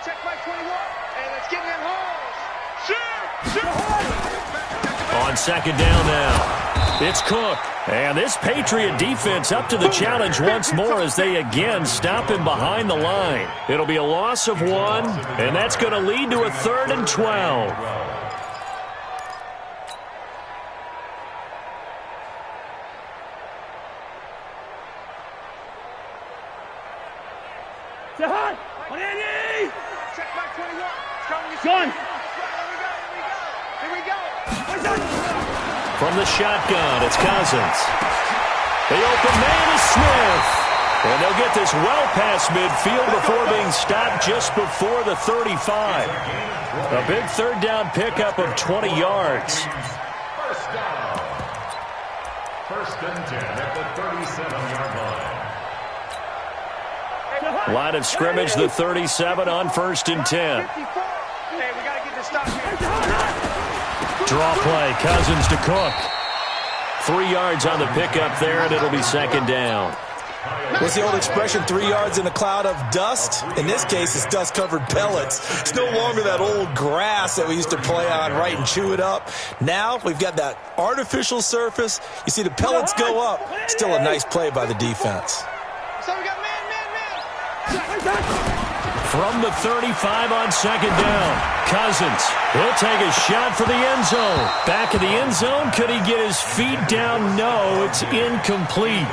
Check my 21. And let's get in holes. Shoot! On second down now, it's Cook. And this Patriot defense up to the challenge once more as they again stop him behind the line. It'll be a loss of 1, and that's going to lead to a 3rd and 12. Check my 21. Going. Here we go. From the shotgun, it's Cousins. The open man is Smith. And they'll get this well past midfield before being stopped just before the 35. A big 3rd down pickup of 20 yards. First down. 1st and 10 at the 37-yard line. Line of scrimmage, the 37 on 1st and 10. Hey, we got to get this stop here. Draw play, Cousins to Cook. 3 yards on the pickup there, and it'll be 2nd down. What's the old expression, 3 yards in a cloud of dust? In this case, it's dust-covered pellets. It's no longer that old grass that we used to play on, right, and chew it up. Now we've got that artificial surface. You see the pellets go up. Still a nice play by the defense. So we got man. From the 35 on 2nd down, Cousins. He'll take a shot for the end zone. Back of the end zone. Could he get his feet down? No, it's incomplete.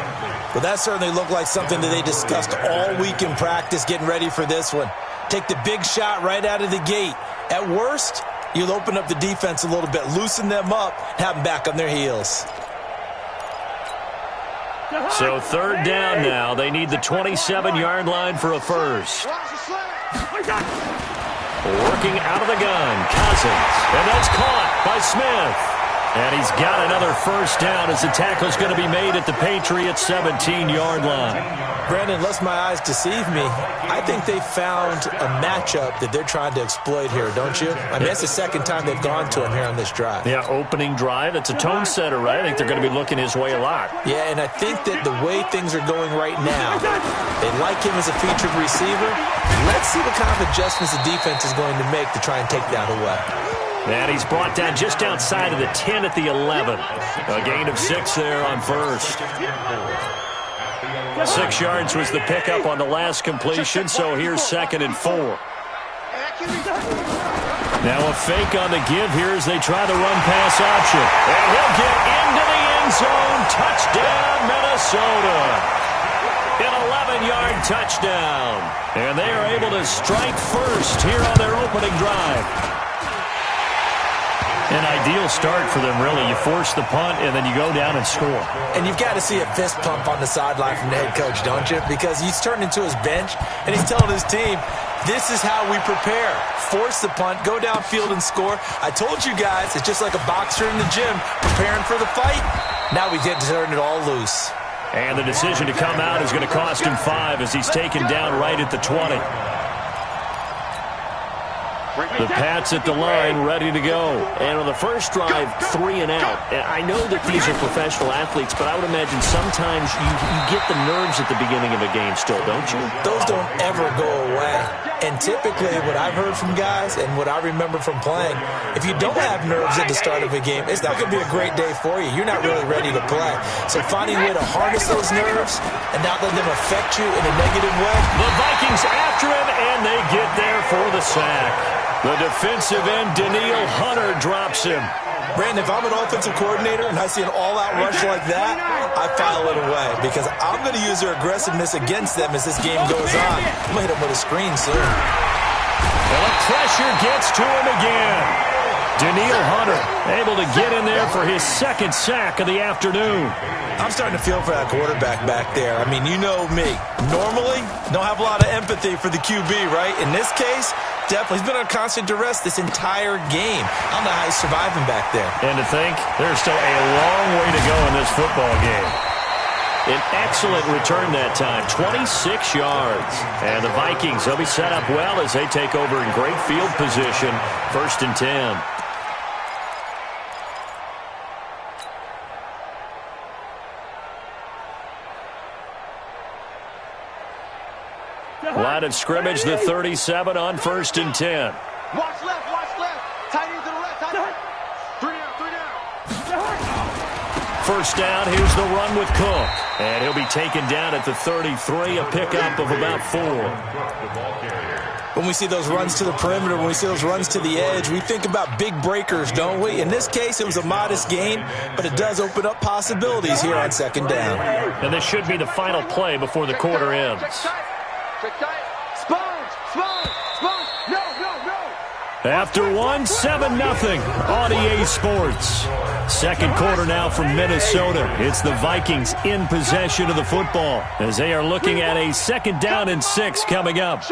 Well, that certainly looked like something that they discussed all week in practice getting ready for this one. Take the big shot right out of the gate. At worst, you'll open up the defense a little bit, loosen them up, have them back on their heels. So 3rd down now. They need the 27-yard line for a first. Working out of the gun, Cousins. And that's caught by Smith. And he's got another first down as the tackle's going to be made at the Patriots' 17-yard line. Brandon, lest my eyes deceive me, I think they found a matchup that they're trying to exploit here, don't you? I mean, that's the 2nd time they've gone to him here on this drive. Yeah, opening drive. It's a tone setter, right? I think they're going to be looking his way a lot. Yeah, and I think that the way things are going right now, they like him as a featured receiver. Let's see what kind of adjustments the defense is going to make to try and take that away. And he's brought down just outside of the 10 at the 11. A gain of 6 there on first. 6 yards was the pickup on the last completion, so here's 2nd and 4. Now a fake on the give here as they try the run-pass option. And he'll get into the end zone. Touchdown, Minnesota. An 11-yard touchdown. And they are able to strike first here on their opening drive. An ideal start for them, really. You force the punt, and then you go down and score. And you've got to see a fist pump on the sideline from the head coach, don't you? Because he's turned into his bench, and he's telling his team, this is how we prepare. Force the punt, go downfield and score. I told you guys, it's just like a boxer in the gym preparing for the fight. Now we get to turn it all loose. And the decision to come out is going to cost him 5 as he's taken down right at the 20. The Pats at the line, ready to go. And on the first drive, 3 and out. I know that these are professional athletes, but I would imagine sometimes you get the nerves at the beginning of a game still, don't you? Those don't ever go away. And typically what I've heard from guys and what I remember from playing, if you don't have nerves at the start of a game, it's not going to be a great day for you. You're not really ready to play. So finding a way to harness those nerves and not let them affect you in a negative way. The Vikings after him, and they get there for the sack. The defensive end, Daniil Hunter, drops him. Brandon, if I'm an offensive coordinator and I see an all-out rush like that, I file it away because I'm going to use their aggressiveness against them as this game goes on. I'm going to hit them with a screen soon. Well, the pressure gets to him again. Daniil Hunter able to get in there for his 2nd sack of the afternoon. I'm starting to feel for that quarterback back there. I mean, you know me. Normally, don't have a lot of empathy for the QB, right? In this case, definitely. He's been on constant duress this entire game. I don't know how he's surviving back there. And to think, there's still a long way to go in this football game. An excellent return that time, 26 yards. And the Vikings, they'll be set up well as they take over in great field position, 1st and 10. Line of scrimmage, the 37 on 1st and 10. Watch left, tight end to the left, tight end. 3 down. First down, here's the run with Cook. And he'll be taken down at the 33, a pickup of about 4. When we see those runs to the perimeter, when we see those runs to the edge, we think about big breakers, don't we? In this case, it was a modest gain, but it does open up possibilities here on 2nd down. And this should be the final play before the quarter ends. Check tight. Sponge. No. After 7-0 on EA Sports. Second quarter now from Minnesota. It's the Vikings in possession of the football as they are looking at a 2nd down and 6 coming up.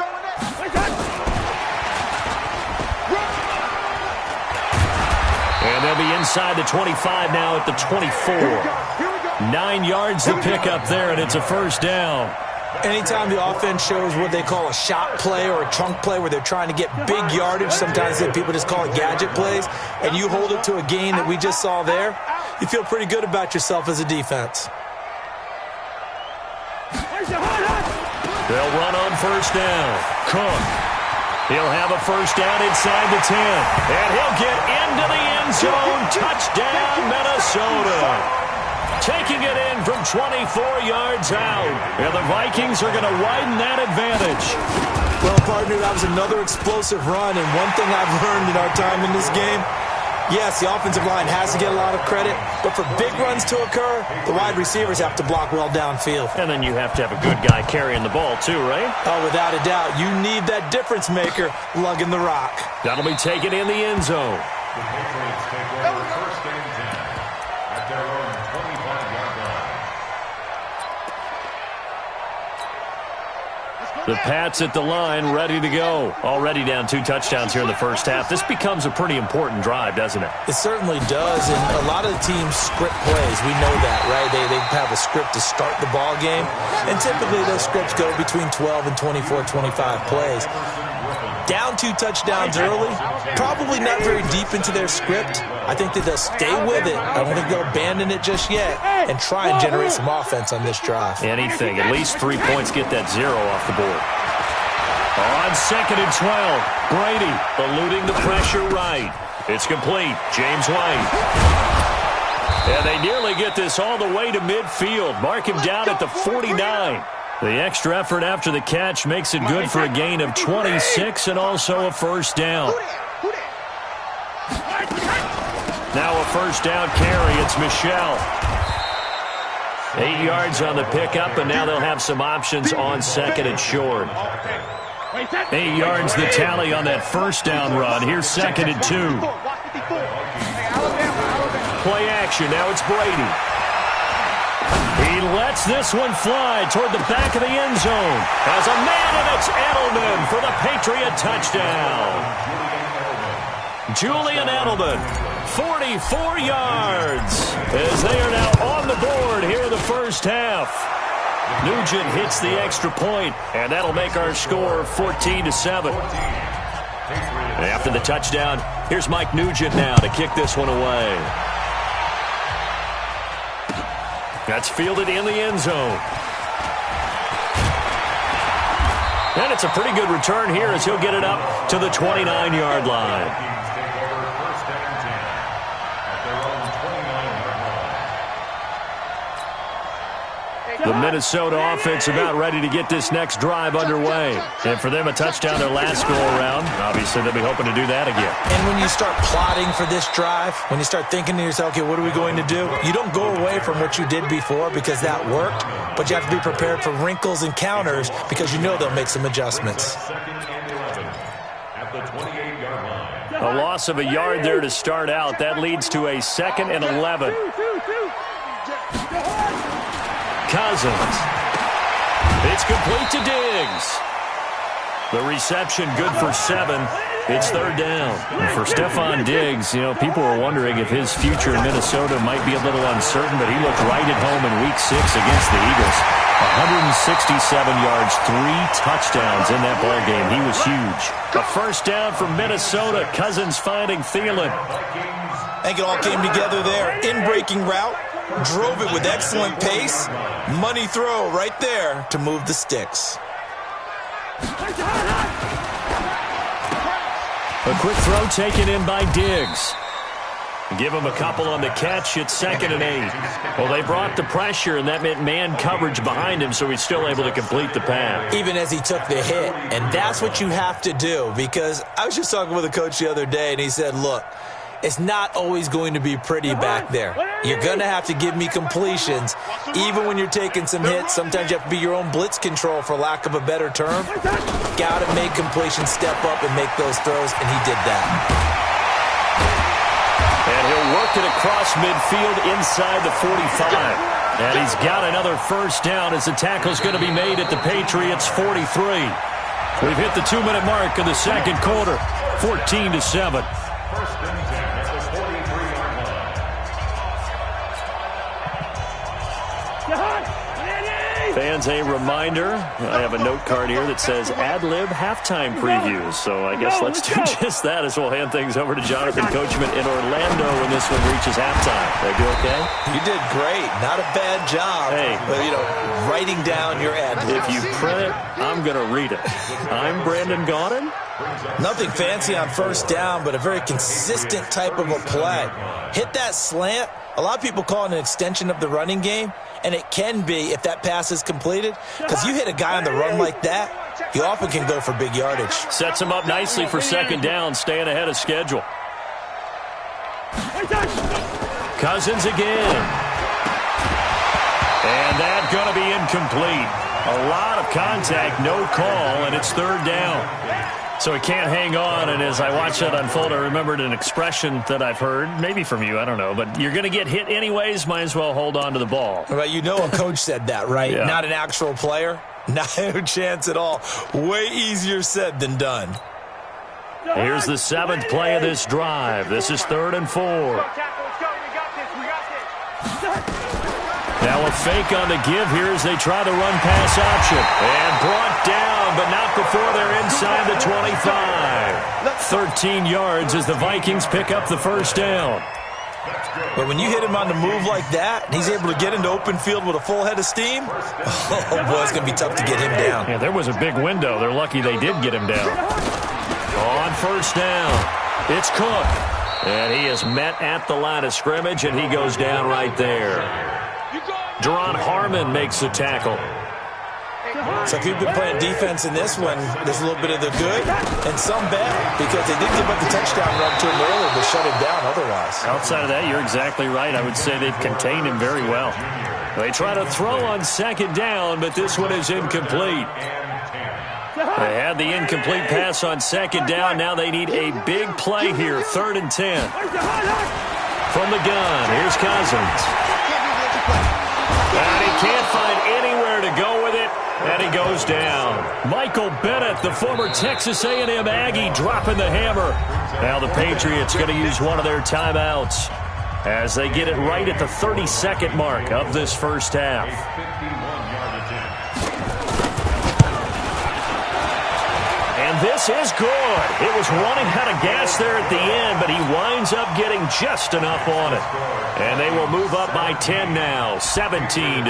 And they'll be inside the 25 now at the 24. 9 yards to pick up there, and it's a first down. Anytime the offense shows what they call a shot play or a chunk play where they're trying to get big yardage, sometimes people just call it gadget plays, and you hold it to a gain that we just saw there, you feel pretty good about yourself as a defense. They'll run on first down. Cook. He'll have a first down inside the 10. And he'll get into the end zone. Touchdown, Minnesota. Taking it in from 24 yards out. And the Vikings are going to widen that advantage. Well, partner, that was another explosive run. And one thing I've learned in our time in this game, yes, the offensive line has to get a lot of credit, but for big runs to occur, the wide receivers have to block well downfield. And then you have to have a good guy carrying the ball too, right? Oh, without a doubt. You need that difference maker lugging the rock. That'll be taken in the end zone. The Patriots take over 1st and 10 at their own 25-yard line. The Pats at the line, ready to go. Already down 2 touchdowns here in the first half. This becomes a pretty important drive, doesn't it? It certainly does, and a lot of the teams script plays. We know that, right? They have a script to start the ball game, and typically those scripts go between 12 and 24, 25 plays. Down 2 touchdowns early, probably not very deep into their script. I think that they'll stay with it. I don't think they'll abandon it just yet and try and generate some offense on this drive. Anything. At least 3 points get that 0 off the board. On 2nd and 12, Brady eluding the pressure right. It's complete. James White. And they nearly get this all the way to midfield. Mark him down at the 49. The extra effort after the catch makes it good for a gain of 26 and also a first down. Now a first down carry. It's Michel. 8 yards on the pickup, and now they'll have some options on 2nd and short. 8 yards the tally on that first down run. Here's 2nd and 2. Play action. Now it's Brady. He lets this one fly toward the back of the end zone. As a man, and it's Edelman for the Patriot touchdown. Julian Edelman, 44 yards, as they are now on the board here in the first half. Nugent hits the extra point, and that'll make our score 14-7. After the touchdown, here's Mike Nugent now to kick this one away. That's fielded in the end zone. And it's a pretty good return here as he'll get it up to the 29-yard line. The Minnesota offense about ready to get this next drive underway. And for them, a touchdown their last go-around. Obviously, they'll be hoping to do that again. And when you start plotting for this drive, when you start thinking to yourself, okay, what are we going to do? You don't go away from what you did before because that worked, but you have to be prepared for wrinkles and counters because you know they'll make some adjustments. A loss of a yard there to start out. That leads to a 2nd and 11. Cousins. It's complete to Diggs. The reception good for 7. It's 3rd down. And for Stephon Diggs, people were wondering if his future in Minnesota might be a little uncertain, but he looked right at home in Week 6 against the Eagles. 167 yards, 3 touchdowns in that ball game. He was huge. A first down from Minnesota. Cousins finding Thielen. I think it all came together there. In-breaking route. Drove it with excellent pace. Money throw right there to move the sticks. A quick throw taken in by Diggs. Give him a couple on the catch. It's 2nd and 8. Well, they brought the pressure, and that meant man coverage behind him, so he's still able to complete the pass. Even as he took the hit. And that's what you have to do, because I was just talking with a coach the other day, and he said, look, it's not always going to be pretty back there. You're going to have to give me completions. Even when you're taking some hits, sometimes you have to be your own blitz control, for lack of a better term. Got to make completions, step up, and make those throws, and he did that. And he'll work it across midfield inside the 45. And he's got another first down as the tackle's going to be made at the Patriots' 43. We've hit the 2-minute mark of the second quarter, 14-7. First and 10 at the 43-yard line. Fans, a reminder, I have a note card here that says ad-lib halftime previews. So I guess let's do just that as we'll hand things over to Jonathan Coachman in Orlando when this one reaches halftime. Did I do okay? You did great. Not a bad job. Hey. But, writing down your ad-libs. If you print it, I'm going to read it. I'm Brandon Gaudin. Nothing fancy on first down, but a very consistent type of a play. Hit that slant. A lot of people call it an extension of the running game, and it can be if that pass is completed, because you hit a guy on the run like that, you often can go for big yardage. Sets him up nicely for second down, staying ahead of schedule. Cousins again. And that's going to be incomplete. A lot of contact, no call, and it's third down. So he can't hang on, and as I watch that unfold, I remembered an expression that I've heard, maybe from you, I don't know, but you're going to get hit anyways, might as well hold on to the ball. Well, a coach said that, right? Yeah. Not an actual player? No chance at all. Way easier said than done. Here's the 7th play of this drive. This is 3rd and 4. Now a fake on the give here as they try to run pass option. And brought down, but not before they're inside the 25. 13 yards as the Vikings pick up the first down. But when you hit him on the move like that, and he's able to get into open field with a full head of steam, oh boy, it's going to be tough to get him down. Yeah, there was a big window. They're lucky they did get him down. On first down, it's Cook. And he is met at the line of scrimmage, and he goes down right there. Deron Harmon makes the tackle. So if you've been playing defense in this one, there's a little bit of the good and some bad, because they did give up the touchdown run to him earlier to shut him down otherwise. Outside of that, you're exactly right. I would say they've contained him very well. They try to throw on second down, but this one is incomplete. They had the incomplete pass on second down. Now they need a big play here, 3rd and 10. From the gun, here's Cousins. And he can't find anywhere to go with it, and he goes down. Michael Bennett, the former Texas A&M Aggie, dropping the hammer. Now the Patriots going to use one of their timeouts as they get it right at the 32nd mark of this first half. And this is good. It was running out of gas there at the end, but he winds up getting just enough on it. And they will move up by 10 now, 17-7.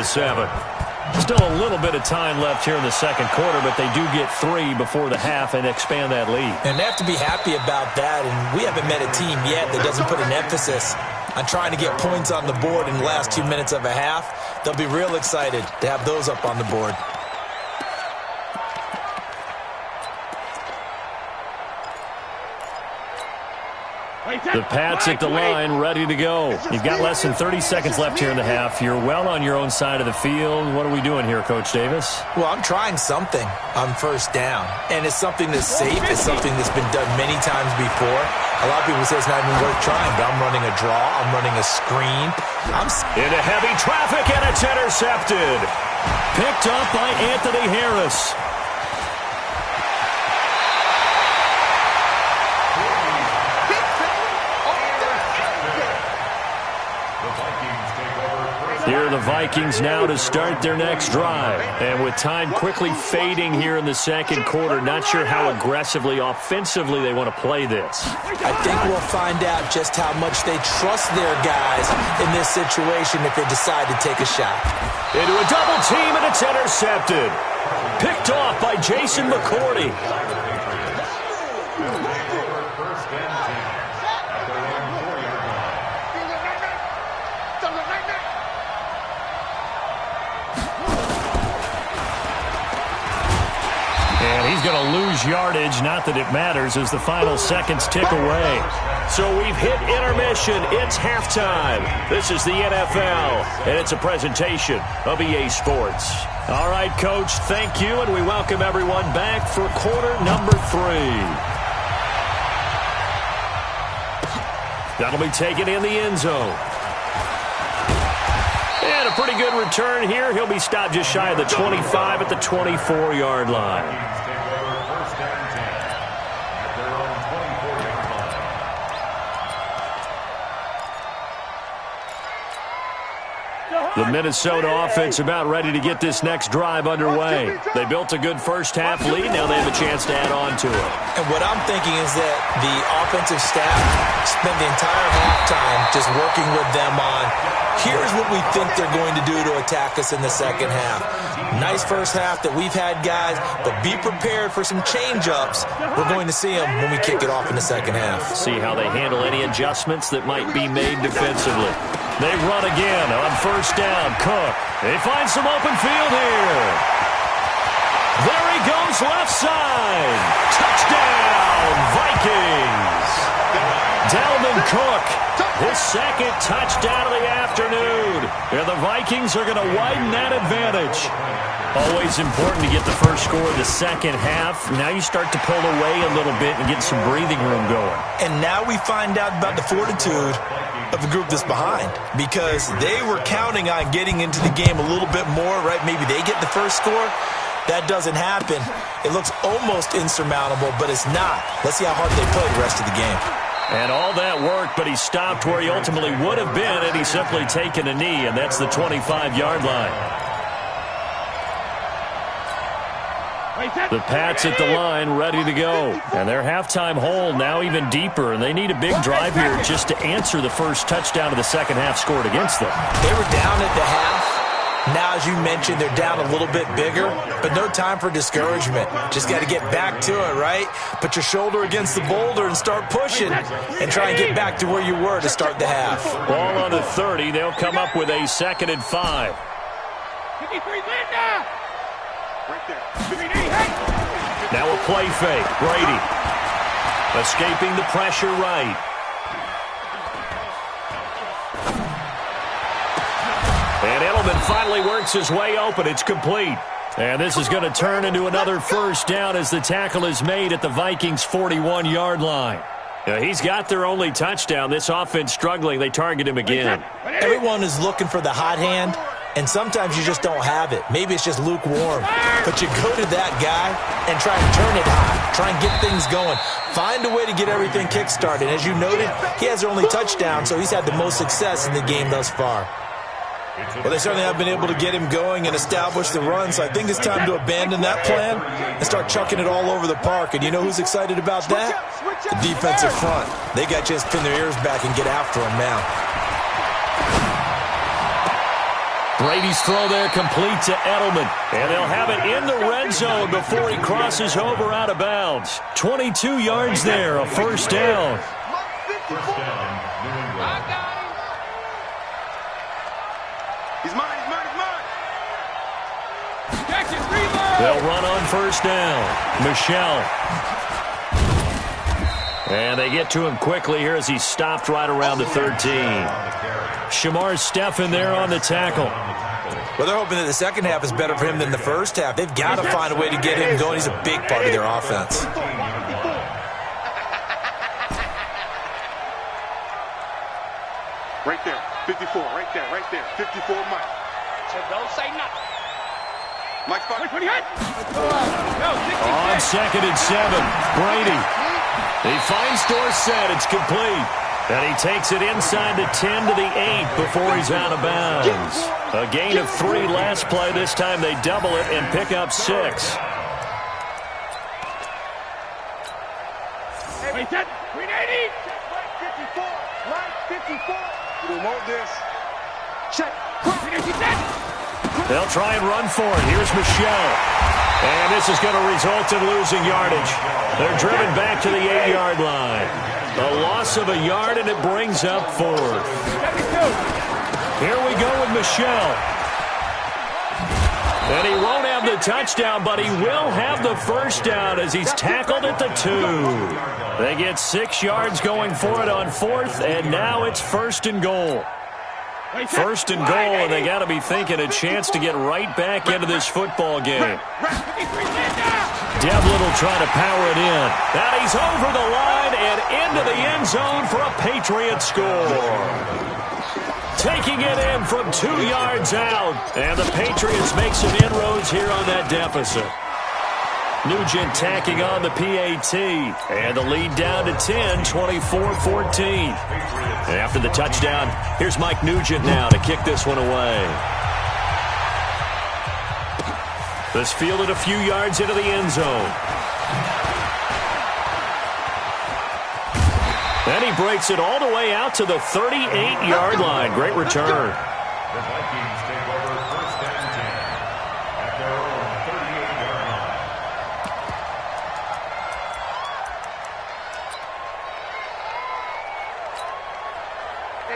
Still a little bit of time left here in the second quarter, but they do get 3 before the half and expand that lead. And they have to be happy about that, and we haven't met a team yet that doesn't put an emphasis on trying to get points on the board in the last 2 minutes of a half. They'll be real excited to have those up on the board. The Pats at the line, ready to go. You've got less than 30 seconds left here in the half. You're well on your own side of the field. What are we doing here, Coach Davis? Well, I'm trying something on first down, and it's something that's safe. It's something that's been done many times before. A lot of people say it's not even worth trying, but I'm running a draw. I'm running a screen. Into heavy traffic, and it's intercepted. Picked up by Anthony Harris. Here are the Vikings now to start their next drive. And with time quickly fading here in the second quarter, not sure how aggressively, offensively they want to play this. I think we'll find out just how much they trust their guys in this situation if they decide to take a shot. Into a double team, and it's intercepted. Picked off by Jason McCourty. And he's going to lose yardage, not that it matters, as the final seconds tick away. So we've hit intermission. It's halftime. This is the NFL, and it's a presentation of EA Sports. All right, Coach, thank you, and we welcome everyone back for quarter number 3. That'll be taken in the end zone. And a pretty good return here. He'll be stopped just shy of the 25 at the 24-yard line. The Minnesota offense about ready to get this next drive underway. They built a good first-half lead. Now they have a chance to add on to it. And what I'm thinking is that the offensive staff spent the entire halftime just working with them on, here's what we think they're going to do to attack us in the second half. Nice first half that we've had, guys, but be prepared for some change-ups. We're going to see them when we kick it off in the second half. See how they handle any adjustments that might be made defensively. They run again on first down. Cook. They find some open field here. There he goes left side. Touchdown, Vikings. Dalvin Cook, his second touchdown of the afternoon. And the Vikings are going to widen that advantage. Always important to get the first score of the second half. Now you start to pull away a little bit and get some breathing room going. And now we find out about the fortitude of the group that's behind, because they were counting on getting into the game a little bit more, right? Maybe they get the first score. That doesn't happen. It looks almost insurmountable, but it's not. Let's see how hard they play the rest of the game. And all that worked, but he stopped where he ultimately would have been, and he's simply taken a knee, and that's the 25-yard line. The Pats at the line, ready to go. And their halftime hole now even deeper, and they need a big drive here just to answer the first touchdown of the second half scored against them. They were down at the half. Now, as you mentioned, they're down a little bit bigger, but no time for discouragement. Just got to get back to it, right? Put your shoulder against the boulder and start pushing and try and get back to where you were to start the half. Ball on the 30. They'll come up with a 2nd and 5. 53, Linda! Right there. Now a play fake. Brady escaping the pressure right. And Edelman finally works his way open. It's complete. And this is going to turn into another first down as the tackle is made at the Vikings' 41-yard line. He's got their only touchdown. This offense struggling. They target him again. Everyone is looking for the hot hand, and sometimes you just don't have it. Maybe it's just lukewarm. But you go to that guy and try and turn it hot. Try and get things going. Find a way to get everything kick-started. As you noted, he has their only touchdown, so he's had the most success in the game thus far. Well, they certainly have been able to get him going and establish the run, so I think it's time to abandon that plan and start chucking it all over the park. And you know who's excited about that? The defensive front. They got a chance to pin their ears back and get after him now. Brady's throw there complete to Edelman. And they'll have it in the red zone before he crosses over out of bounds. 22 yards there, a first down. First down, New England. He's mine, he's mine, he's mine. They'll run on first down. Michelle. And they get to him quickly here as he's stopped right around the 13. Shamar Stephen there on the tackle. Well, they're hoping that the second half is better for him than the first half. They've got to find a way to get him going. He's a big part of their offense. Right there, 54, right there, 54, Mike. So don't say nothing. Mike's back. On 2nd and 7, Brady. He finds Dorsett. It's complete. And he takes it inside the 10 to the 8 before he's out of bounds. A gain of 3 last play. This time they double it and pick up 6. Hey, set. 380. Right 54. We want this. Check. They'll try and run for it. Here's Michelle. And this is going to result in losing yardage. They're driven back to the 8-yard line. A loss of a yard, and it brings up 4th. Here we go with Michelle. And he won't have the touchdown, but he will have the first down as he's tackled at the 2. They get 6 yards going for it on 4th, and now it's 1st and goal. 1st and goal, and they got to be thinking a chance to get right back into this football game. Devlin will try to power it in. Now he's over the line and into the end zone for a Patriot score. Taking it in from 2 yards out, and the Patriots make some inroads here on that deficit. Nugent tacking on the PAT, and the lead down to 10, 24-14. And after the touchdown, here's Mike Nugent now to kick this one away. This fielded a few yards into the end zone. And he breaks it all the way out to the 38-yard line. Great return. The Vikings take over 1st and 10 at their own 38-yard line.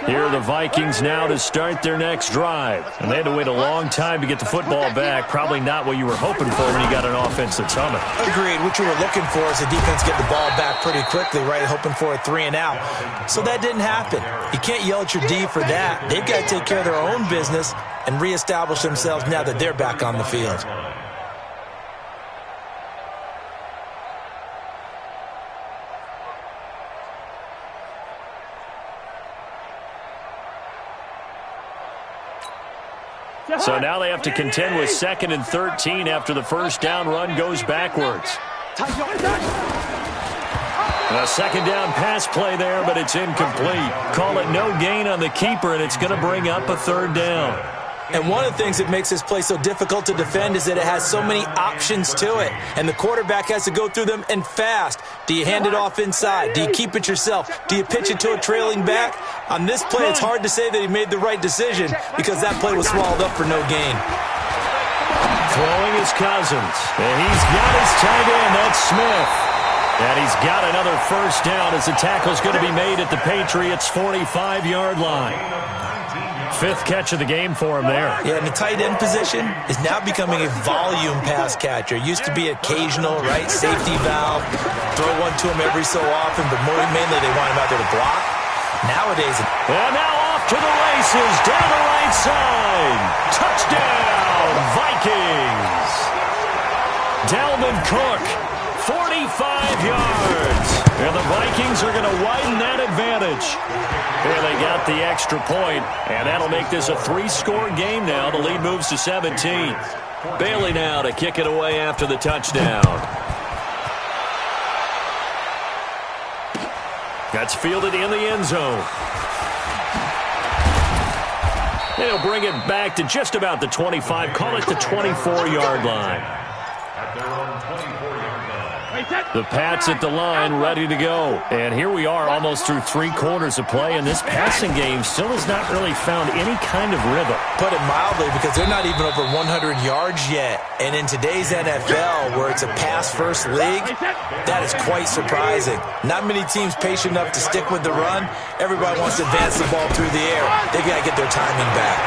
Here are the Vikings now to start their next drive. And they had to wait a long time to get the football back. Probably not what you were hoping for when you got an offense that's humming. Agreed. What you were looking for is the defense get the ball back pretty quickly, right? Hoping for a 3 and out. So that didn't happen. You can't yell at your D for that. They've got to take care of their own business and reestablish themselves now that they're back on the field. So now they have to contend with 2nd and 13 after the first down run goes backwards. A second down pass play there, but it's incomplete. Call it no gain on the keeper, and it's going to bring up a 3rd down. And one of the things that makes this play so difficult to defend is that it has so many options to it. And the quarterback has to go through them and fast. Do you hand it off inside? Do you keep it yourself? Do you pitch it to a trailing back? On this play, it's hard to say that he made the right decision because that play was swallowed up for no gain. Throwing is Cousins. And he's got his tight end. That's Smith. And he's got another first down as the tackle's going to be made at the Patriots' 45-yard line. 5th catch of the game for him there. Yeah, and the tight end position is now becoming a volume pass catcher. Used to be occasional, right, safety valve, throw one to him every so often, but more mainly they want him out there to block. Nowadays... And now off to the races, down the right side. Touchdown, Vikings. Dalvin Cook, 45 yards. And the Vikings are going to widen that advantage. And they got the extra point, and that'll make this a 3-score game now. The lead moves to 17. Bailey now to kick it away after the touchdown. That's fielded in the end zone. They'll bring it back to just about the 25, call it the 24-yard line. At their own 24-yard line. The Pats at the line, ready to go. And here we are almost through 3 quarters of play, and this passing game still has not really found any kind of rhythm. Put it mildly, because they're not even over 100 yards yet. And in today's NFL, where it's a pass-first league, that is quite surprising. Not many teams patient enough to stick with the run. Everybody wants to advance the ball through the air. They've got to get their timing back.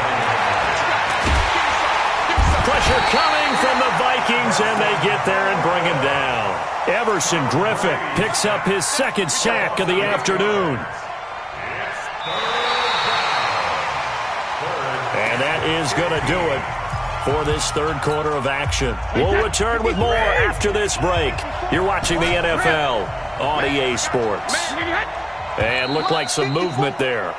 Pressure coming from the Vikings, and they get there and bring him down. Everson Griffin picks up his 2nd sack of the afternoon. And that is going to do it for this 3rd quarter of action. We'll return with more after this break. You're watching the NFL on EA Sports. And looked like some movement there.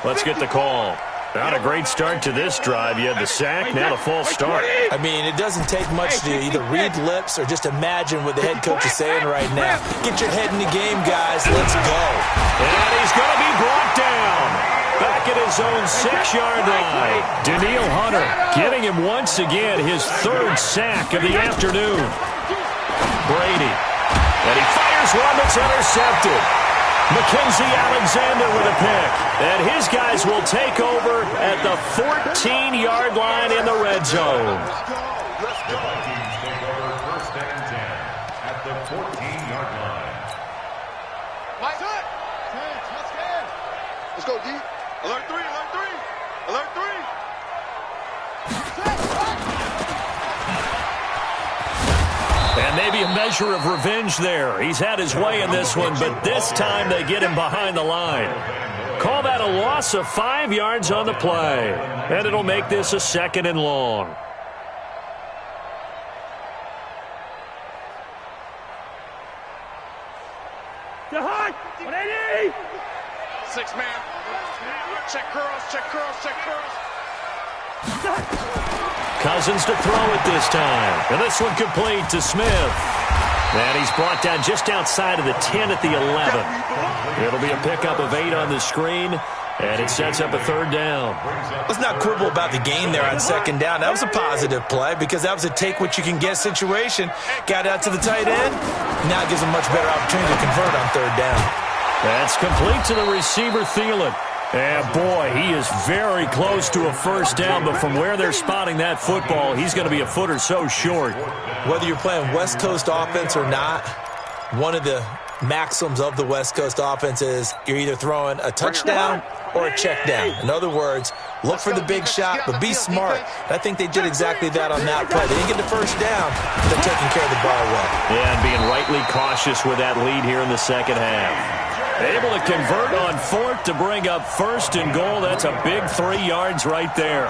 Let's get the call. Not a great start to this drive. You had the sack, now the false start. I mean, it doesn't take much to either read lips or just imagine what the head coach is saying right now. Get your head in the game, guys. Let's go. And he's going to be brought down. Back at his own 6-yard line. Daniil Hunter getting him once again his 3rd sack of the afternoon. Brady. And he fires one that's intercepted. Mackenzie Alexander with a pick. And his guys will take over at the 14-yard line in the red zone. The Vikings take over 1st and 10 at the 14-yard line. Let's go, D. Alert 3, alert 3. Alert 3. And maybe a measure of revenge there. He's had his way in this one, but this time they get him behind the line. Call that a loss of 5 yards on the play. And it'll make this a 2nd and long. To high. 180. 6-man. Check curls, check curls, check curls. Cousins to throw it this time. And this one complete to Smith. And he's brought down just outside of the 10 at the 11. It'll be a pickup of 8 on the screen. And it sets up a 3rd down. Let's not quibble about the gain there on 2nd down. That was a positive play because that was a take-what-you-can-get situation. Got out to the tight end. Now it gives him a much better opportunity to convert on 3rd down. That's complete to the receiver, Thielen. And, boy, he is very close to a 1st down, but from where they're spotting that football, he's going to be a foot or so short. Whether you're playing West Coast offense or not, one of the maxims of the West Coast offense is you're either throwing a touchdown or a check down. In other words, look for the big shot, but be smart. And I think they did exactly that on that play. They didn't get the 1st down, but they're taking care of the ball well. Yeah, and being rightly cautious with that lead here in the 2nd half. Able to convert on 4th to bring up 1st and goal. That's a big 3 yards right there.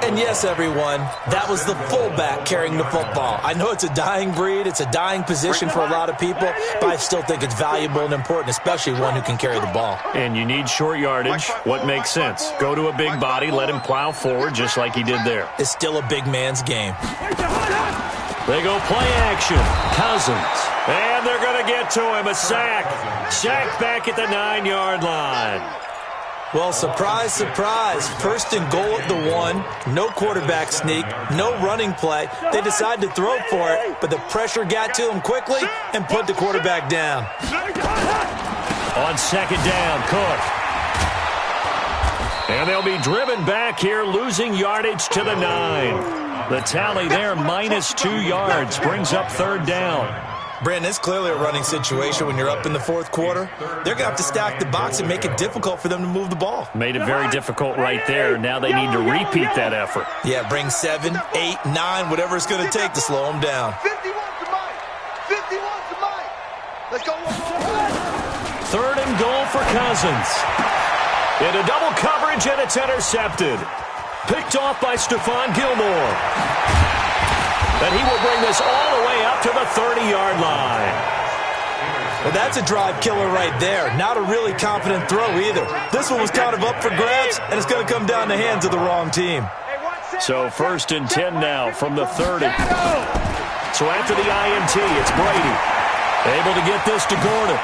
And yes, everyone, that was the fullback carrying the football. I know it's a dying breed. It's a dying position for a lot of people, but I still think it's valuable and important, especially one who can carry the ball. And you need short yardage. What makes sense? Go to a big body, let him plow forward just like he did there. It's still a big man's game. They go play action. Cousins. And they're going to get to him. A sack. Sack back at the 9-yard line. Well, surprise, surprise. 1st and goal at the 1. No quarterback sneak. No running play. They decide to throw for it, but the pressure got to him quickly and put the quarterback down. On 2nd down, Cook. And they'll be driven back here, losing yardage to the 9. The tally there, -2 yards, brings up 3rd down. Brandon, it's clearly a running situation when you're up in the 4th quarter. They're going to have to stack the box and make it difficult for them to move the ball. Made it very difficult right there. Now they need to repeat that effort. Yeah, bring 7, 8, 9, whatever it's going to take to slow them down. 51 to Mike. 51 to Mike. Let's go. 3rd and goal for Cousins. Into double coverage, and it's intercepted. Picked off by Stephon Gilmore. And he will bring this all the way up to the 30-yard line. Well, that's a drive killer right there. Not a really confident throw either. This one was kind of up for grabs, and it's going to come down the hands of the wrong team. So 1st and 10 now from the 30. So after the INT, it's Brady. Able to get this to Gordon.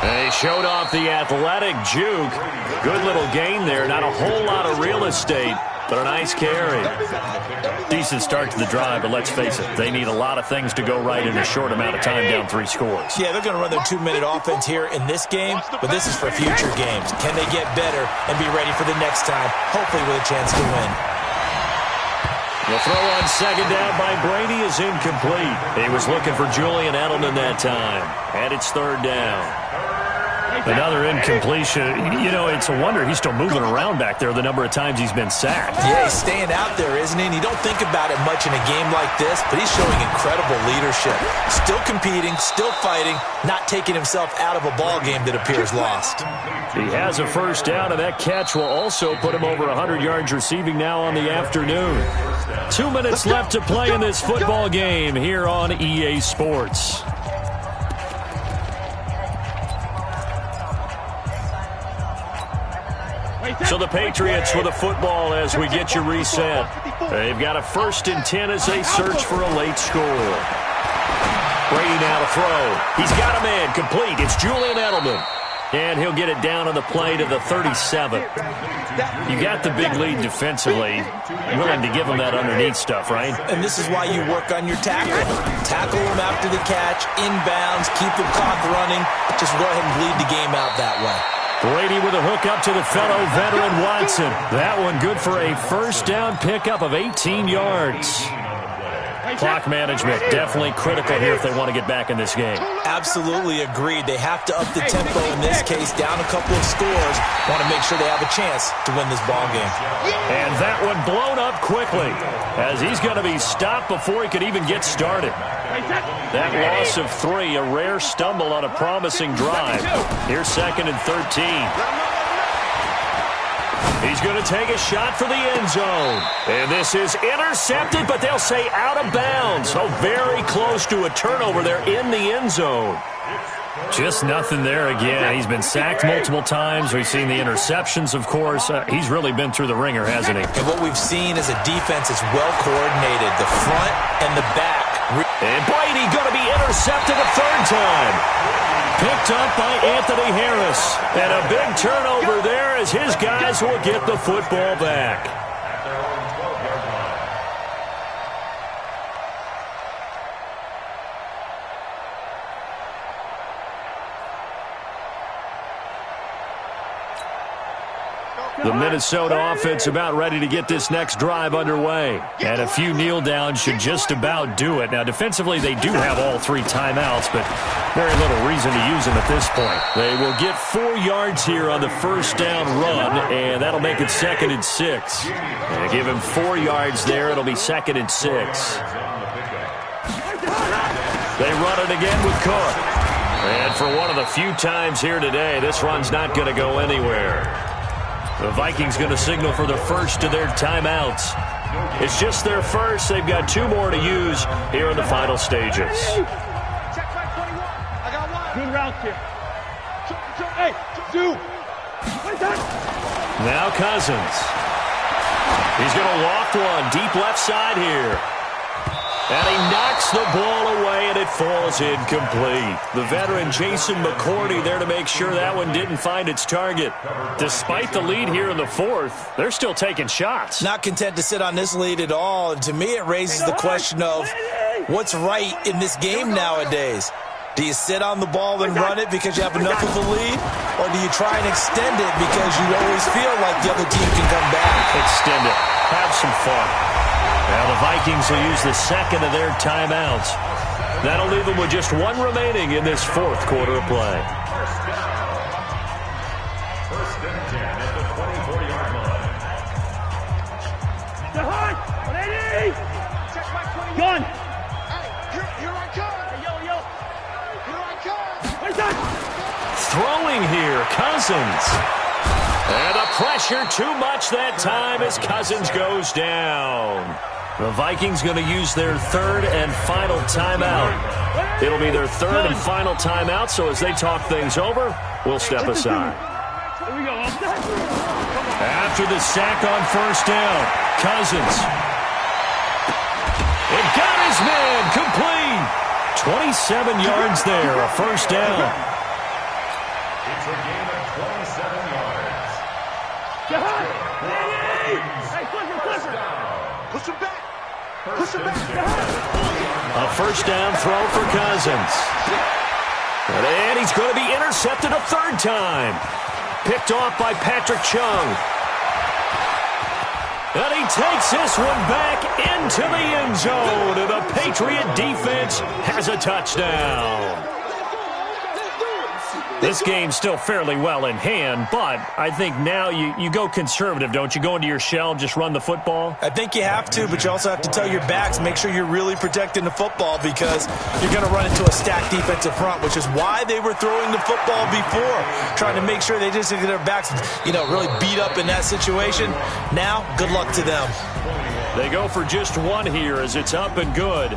And he showed off the athletic juke. Good little gain there. Not a whole lot of real estate, but a nice carry. Decent start to the drive, but let's face it, they need a lot of things to go right in a short amount of time, down 3 scores. Yeah, they're going to run their 2-minute offense here in this game, but this is for future games. Can they get better and be ready for the next time, hopefully with a chance to win? The throw on 2nd down by Brady is incomplete. He was looking for Julian Edelman that time, and it's 3rd down. Another incompletion. You know, it's a wonder he's still moving around back there the number of times he's been sacked. Yeah, he's staying out there, isn't he? And you don't think about it much in a game like this, but he's showing incredible leadership. Still competing, still fighting, not taking himself out of a ball game that appears lost. He has a 1st down, and that catch will also put him over 100 yards receiving now on the afternoon. 2 minutes left to play in this football game here on EA Sports. So the Patriots with a football as we get you reset. They've got a 1st and 10 as they search for a late score. Brady now to throw. He's got a man complete. It's Julian Edelman. And he'll get it down on the play to the 37. You got the big lead defensively. Willing to give him that underneath stuff, right? And this is why you work on your tackle. Tackle him after the catch, inbounds, keep the clock running. Just go ahead and bleed the game out that way. Brady with a hook up to the fellow veteran Watson. That one good for a 1st down pickup of 18 yards. Clock management definitely critical here if they want to get back in this game. Absolutely agreed. They have to up the tempo in this case, down a couple of scores. Want to make sure they have a chance to win this ball game. And that one blown up quickly as he's going to be stopped before he could even get started. That loss of 3, a rare stumble on a promising drive. Here's 2nd and 13. He's going to take a shot for the end zone. And this is intercepted, but they'll say out of bounds. So very close to a turnover there in the end zone. Just nothing there again. He's been sacked multiple times. We've seen the interceptions, of course. He's really been through the ringer, hasn't he? And what we've seen is a defense that's well coordinated, the front and the back. And Brady going to be intercepted a 3rd time. Picked up by Anthony Harris. And a big turnover there as his guys will get the football back. The Minnesota offense about ready to get this next drive underway. And a few kneel downs should just about do it. Now, defensively, they do have all 3 timeouts, but very little reason to use them at this point. They will get 4 yards here on the 1st down run, and that'll make it 2nd and 6. And give him 4 yards there. It'll be 2nd and 6. They run it again with Cook. And for one of the few times here today, this run's not going to go anywhere. The Vikings going to signal for the first of their timeouts. It's just their first. They've got 2 more to use here in the final stages. Good route here. Hey, Zoo. Now Cousins. He's going to loft one deep left side here. And he knocks the ball away, and it falls incomplete. The veteran Jason McCourty there to make sure that one didn't find its target. Despite the lead here in the 4th, they're still taking shots. Not content to sit on this lead at all. And to me, it raises the question of what's right in this game nowadays. Do you sit on the ball and run it because you have enough of a lead? Or do you try and extend it because you always feel like the other team can come back? Extend it. Have some fun. Now the Vikings will use the 2nd of their timeouts. That'll leave them with just 1 remaining in this 4th quarter of play. 1st and 10 at the 24-yard line. Gun. Here I come. Yo. Here I come. Throwing here, Cousins. And the pressure too much that time as Cousins goes down. The Vikings going to use their 3rd and final timeout. It'll be their 3rd and final timeout, so as they talk things over, we'll step aside. Here we go. After the sack on 1st down, Cousins. It got his man complete. 27 yards there, a 1st down. It's a gain of 27 yards. Push him back. Push him back. A 1st down throw for Cousins. And he's going to be intercepted a 3rd time. Picked off by Patrick Chung. And he takes this one back into the end zone. And the Patriot defense has a touchdown. This game's still fairly well in hand, but I think now you go conservative, don't you? Go into your shell, just run the football? I think you have to, but you also have to tell your backs, make sure you're really protecting the football because you're going to run into a stacked defensive front, which is why they were throwing the football before, trying to make sure they just get their backs, really beat up in that situation. Now, good luck to them. They go for just 1 here as it's up and good.